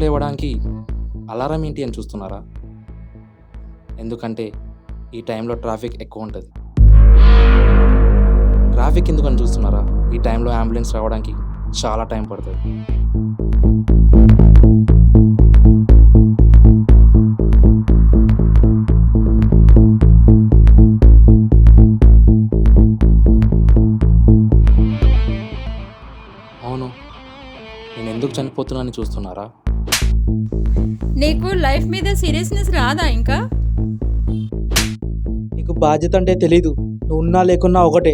లేవడానికి అలారం ఏంటి అని చూస్తున్నారా? ఎందుకంటే ఈ టైంలో ట్రాఫిక్ ఎక్కువ ఉంటుంది. ట్రాఫిక్ ఎందుకని చూస్తున్నారా? ఈ టైంలో అంబులెన్స్ రావడానికి చాలా టైం పడుతుంది. అవును, నేను ఎందుకు చనిపోతున్నానని చూస్తున్నారా? నీకు లైఫ్ మీద సీరియస్నెస్ రాదా ఇంకా? నీకు బాధ్యత అంటే తెలీదు. నువ్వు ఉన్నా లేకున్నా ఒకటే.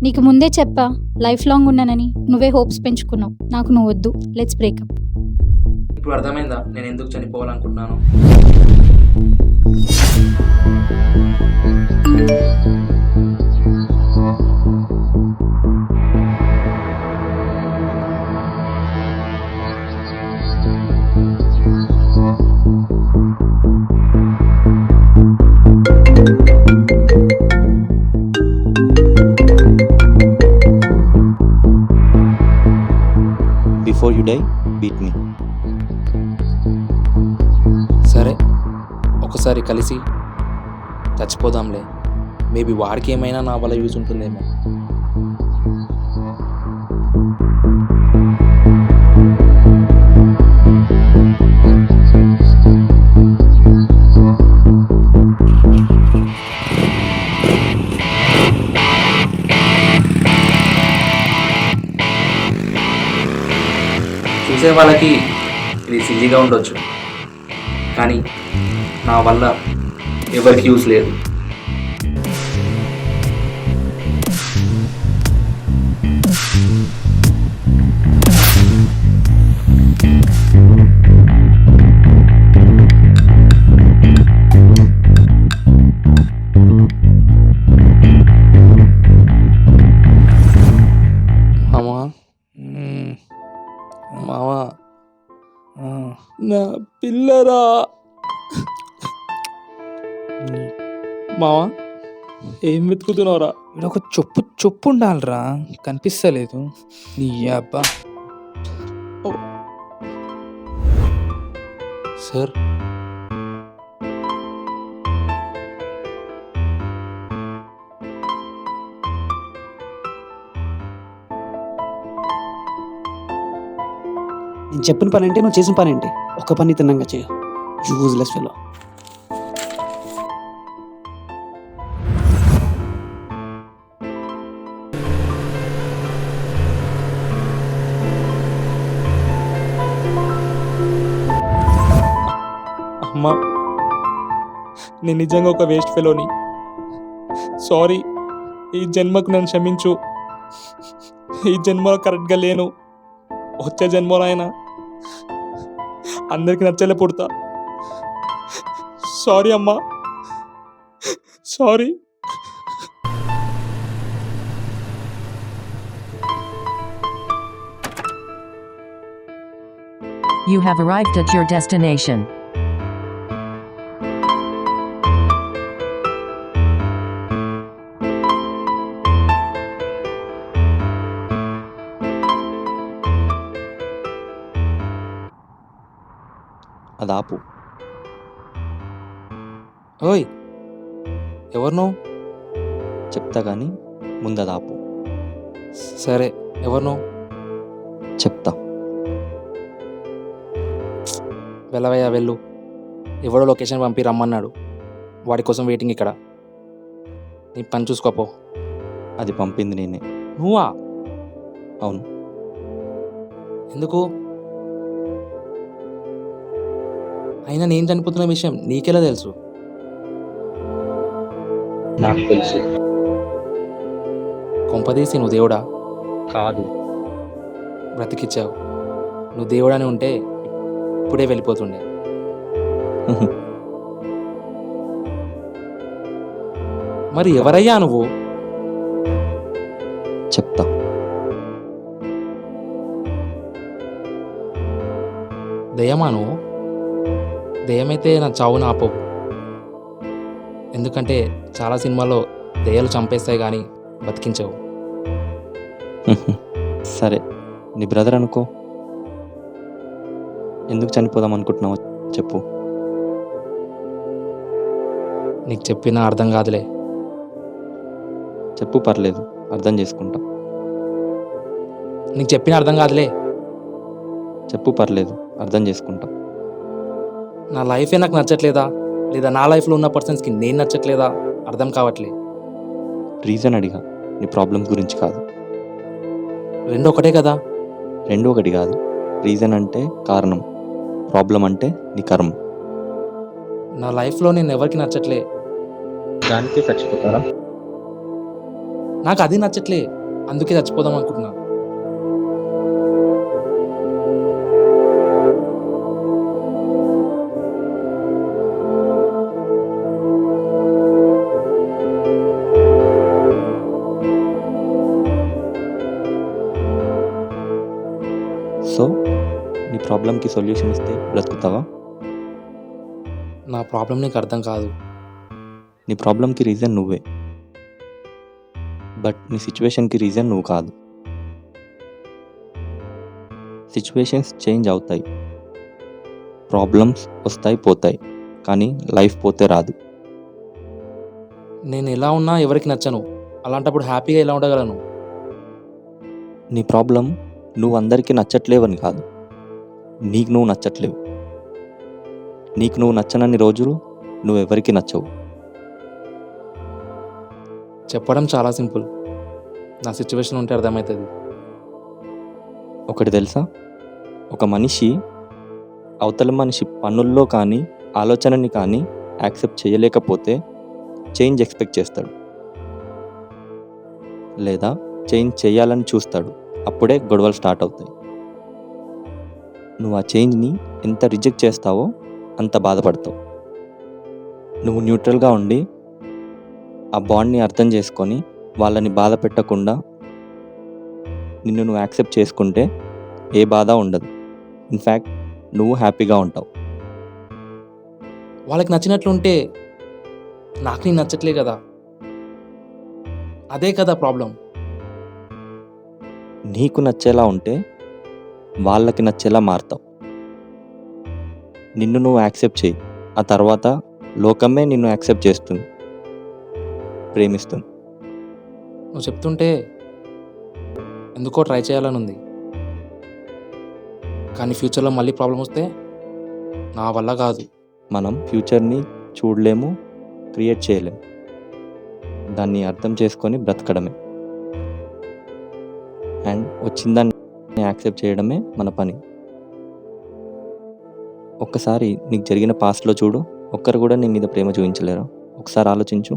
నీకు ముందే చెప్పా లైఫ్ లాంగ్ ఉన్నానని. నువ్వే హోప్స్ పెంచుకున్నావు. నాకు నువ్వు వద్దు. Let's breakup. ఇప్పుడు అర్థమైందా నేను ఎందుకు చనిపోవాలనుకుంటున్నాను? Before you die, beat me. సరే, ఒకసారి కలిసి చచ్చిపోదాంలే. మేబీ వాడికి ఏమైనా నా వల్ల యూజ్ ఉంటుందేమో. చూసే వాళ్ళకి ఇది సిల్లీగా ఉండొచ్చు, కానీ నా వల్ల ఎవరికి యూజ్ లేదు. మామా, మామా, నా పిల్లరా. మామా ఏం వెతుకుతున్నావురా? ఇక్కడ ఒక చొప్పు ఉండాలిరా, కనిపిస్తలేదు. నీ అబ్బా. సార్, నేను చెప్పిన పని ఏంటి, నువ్వు చేసిన పని ఏంటి? ఒక పని తిన్నంగా చేయ. Useless fellow. అమ్మా, నేను నిజంగా ఒక వేస్ట్ ఫెలోని. సారీ, ఈ జన్మకు నన్ను క్షమించు. ఈ జన్మలో కరెక్ట్గా లేను. వచ్చే జన్మలో అయినా అందరికి నచ్చలే పుడతా. సారీ అమ్మా, sorry. You have arrived at your destination. అది ఆపు. ఓయ్, ఎవరు నువ్వు? చెప్తా కానీ ముందు అది ఆపు. సరే, ఎవరు నువ్వు? చెప్తా. వెళ్ళవయ్యా, వెళ్ళు. ఎవడో లొకేషన్ పంపి రమ్మన్నాడు. వాడి కోసం వెయిటింగ్ ఇక్కడ. నీ పని చూసుకోపో. అది పంపింది నేనే. నువ్వా? అవును. ఎందుకు? అయినా నేను చనిపోతున్న విషయం నీకెలా తెలుసు? నాకు తెలుసు. కొంపదీసి నువ్వు దేవుడా? కాదు. బ్రతికిచ్చావు. నువ్వు దేవుడని ఉంటే ఇప్పుడే వెళ్ళిపోతుండే. మరి ఎవరయ్యా నువ్వు? చెప్తా. దయ్యమా నువ్వు? దయ్యమైతే నా చావును ఆపవు. ఎందుకంటే చాలా సినిమాల్లో దయ్యాలు చంపేస్తాయి కానీ బతికించవు. సరే, నీ బ్రదర్ అనుకో. ఎందుకు చనిపోదాం అనుకుంటున్నావో చెప్పు. నీకు చెప్పినా అర్థం కాదులే. చెప్పు, పర్లేదు, అర్థం చేసుకుంటా. నీకు చెప్పినా అర్థం కాదులే. చెప్పు, పర్లేదు, అర్థం చేసుకుంటా. నా లైఫే నాకు నచ్చట్లేదా, లేదా నా లైఫ్లో ఉన్న పర్సన్స్కి నేను నచ్చట్లేదా అర్థం కావట్లే. రీజన్ అడిగా, నీ ప్రాబ్లమ్స్ గురించి కాదు. రెండు ఒకటే కదా. రెండు ఒకటి కాదు. రీజన్ అంటే కారణం, ప్రాబ్లం అంటే నీ కర్మ. నా లైఫ్లో నేను ఎవరికి నచ్చట్లే. దానికే చచ్చిపోతారా? నాకు అది నచ్చట్లే, అందుకే చచ్చిపోదాం అనుకుంటున్నా. సో నీ ప్రాబ్లంకి సొల్యూషన్ ఇస్తే బ్రతుకుతావా? నా ప్రాబ్లం నీకు అర్థం కాదు. నీ ప్రాబ్లంకి రీజన్ నువ్వే, బట్ నీ సిచ్యువేషన్కి రీజన్ నువ్వు కాదు. సిచ్యువేషన్స్ చేంజ్ అవుతాయి, ప్రాబ్లమ్స్ వస్తాయి పోతాయి, కానీ లైఫ్ పోతే రాదు. నేను ఎలా ఉన్నా ఎవరికి నచ్చను, అలాంటప్పుడు హ్యాపీగా ఎలా ఉండగలను? నీ ప్రాబ్లం నువ్వు అందరికీ నచ్చట్లేవని కాదు, నీకు నువ్వు నచ్చట్లేవు. నీకు నువ్వు నచ్చనన్ని రోజులు నువ్వెవరికి నచ్చవు. చెప్పడం చాలా సింపుల్, నా సిచ్యువేషన్ ఉంటే అర్థమవుతుంది. ఒకటి తెలుసా, ఒక మనిషి అవతల మనిషి పనుల్లో కానీ ఆలోచనని కానీ యాక్సెప్ట్ చేయలేకపోతే చేంజ్ ఎక్స్పెక్ట్ చేస్తాడు, లేదా చేంజ్ చేయాలని చూస్తాడు. అప్పుడే గొడవలు స్టార్ట్ అవుతాయి. నువ్వు ఆ చేంజ్ని ఎంత రిజెక్ట్ చేస్తావో అంత బాధపడతావు. నువ్వు న్యూట్రల్గా ఉండి ఆ బాండ్ని అర్థం చేసుకొని వాళ్ళని బాధ పెట్టకుండా నిన్ను నువ్వు యాక్సెప్ట్ చేసుకుంటే ఏ బాధ ఉండదు. ఇన్ఫ్యాక్ట్ నువ్వు హ్యాపీగా ఉంటావు. వాళ్ళకి నచ్చినట్లుంటే నాకు నేను నచ్చట్లే కదా, అదే కదా ప్రాబ్లం. నీకు నచ్చేలా ఉంటే వాళ్ళకి నచ్చేలా మారుతావు. నిన్ను నువ్వు యాక్సెప్ట్ చేయి, ఆ తర్వాత లోకమే నిన్ను యాక్సెప్ట్ చేస్తుంది, ప్రేమిస్తుంది. నువ్వు చెప్తుంటే ఎందుకో ట్రై చేయాలని ఉంది, కానీ ఫ్యూచర్లో మళ్ళీ ప్రాబ్లం వస్తే నా వల్ల కాదు. మనం ఫ్యూచర్ని చూడలేము, క్రియేట్ చేయలేము. దాన్ని అర్థం చేసుకొని బ్రతకడమే, అండ్ వచ్చిందాన్ని యాక్సెప్ట్ చేయడమే మన పని. ఒక్కసారి నీకు జరిగిన పాస్ట్లో చూడు, ఒక్కరు కూడా నీ మీద ప్రేమ చూపించలేరు. ఒకసారి ఆలోచించు.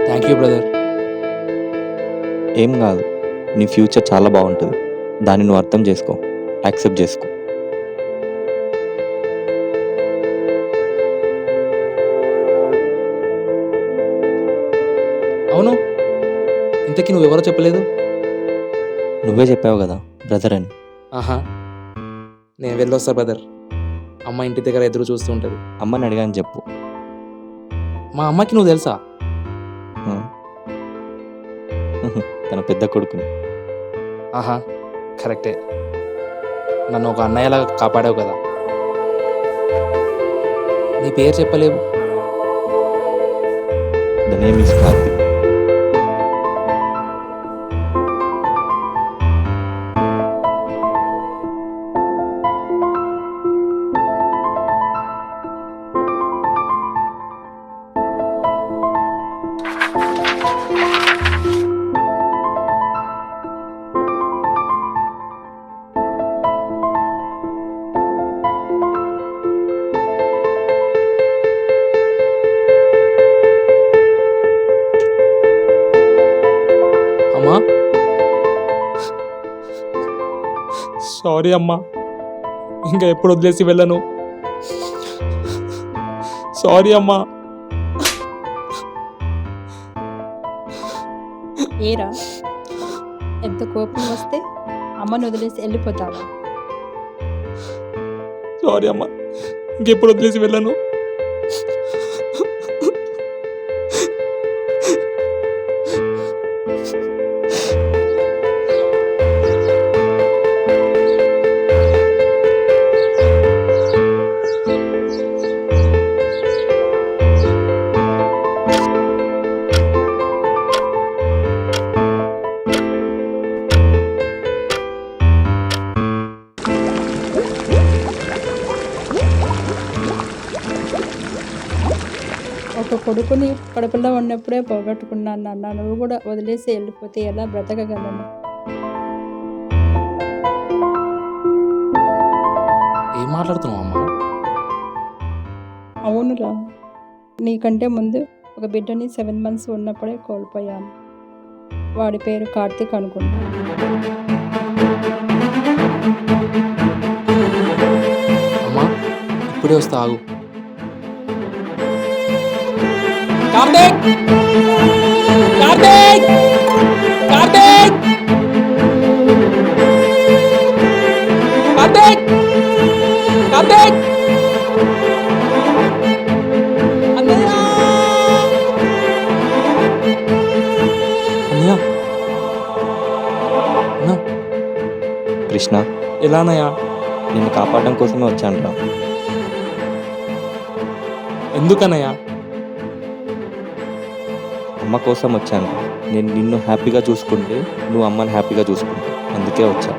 Thank you brother. ఏం కాదు, నీ ఫ్యూచర్ చాలా బాగుంటుంది. దాన్ని నువ్వు అర్థం చేసుకో, యాక్సెప్ట్ చేసుకో. అవును, ఇంతకీ నువ్వెవరో చెప్పలేదు. నువ్వే చెప్పావు కదా బ్రదర్ అని. ఆహా, నేను వెళ్ళొస్తా బ్రదర్. అమ్మ ఇంటి దగ్గర ఎదురు చూస్తూ ఉంటుంది. అమ్మని అడిగాని చెప్పు. మా అమ్మకి నువ్వు తెలుసా? తన పెద్ద కొడుకుని. ఆహా, కరెక్టే. నన్ను ఒక అన్నయ్యలాగా కాపాడావు కదా. నీ పేరు చెప్పలేవు. The name is Karthik. Sorry అమ్మా, ఇంకా ఎప్పుడు వదిలేసి వెళ్ళను. సారీ అమ్మా. ఏరా ఎంత కోపం వస్తే అమ్మను వదిలేసి వెళ్ళిపోతావా? సారీ అమ్మా, ఇంకెప్పుడు వదిలేసి వెళ్ళను. ఒక కొడుకుని కడుపులో ఉన్నప్పుడే పోగొట్టుకున్నాను నాన్న. నువ్వు కూడా వదిలేసి వెళ్ళిపోతే ఎలా బ్రతకగలను? ఏం మాట్లాడుతున్నావు అమ్మా? అవునురా, నీకంటే ముందు ఒక బిడ్డని 7 months ఉన్నప్పుడే కోల్పోయాను. వాడి పేరు కార్తీక్ అనుకుంటా. అమ్మా ఇప్పుడే వస్తా, ఆగు. కార్తీక్! కార్తీక్! కార్తీక్! కార్తీక్! కార్తీక్! అన్నయ్య! అన్నయ్య, అన్నా, కృష్ణ, ఎలానయ్యా? నిన్ను కాపాడడం కోసమే వచ్చాను రా. ఎందుకన్నయ్యా? అమ్మ కోసం వచ్చాను. నేను నిన్ను హ్యాపీగా చూసుకుంటే నువ్వు అమ్మని హ్యాపీగా చూసుకుంటావు, అందుకే వచ్చా.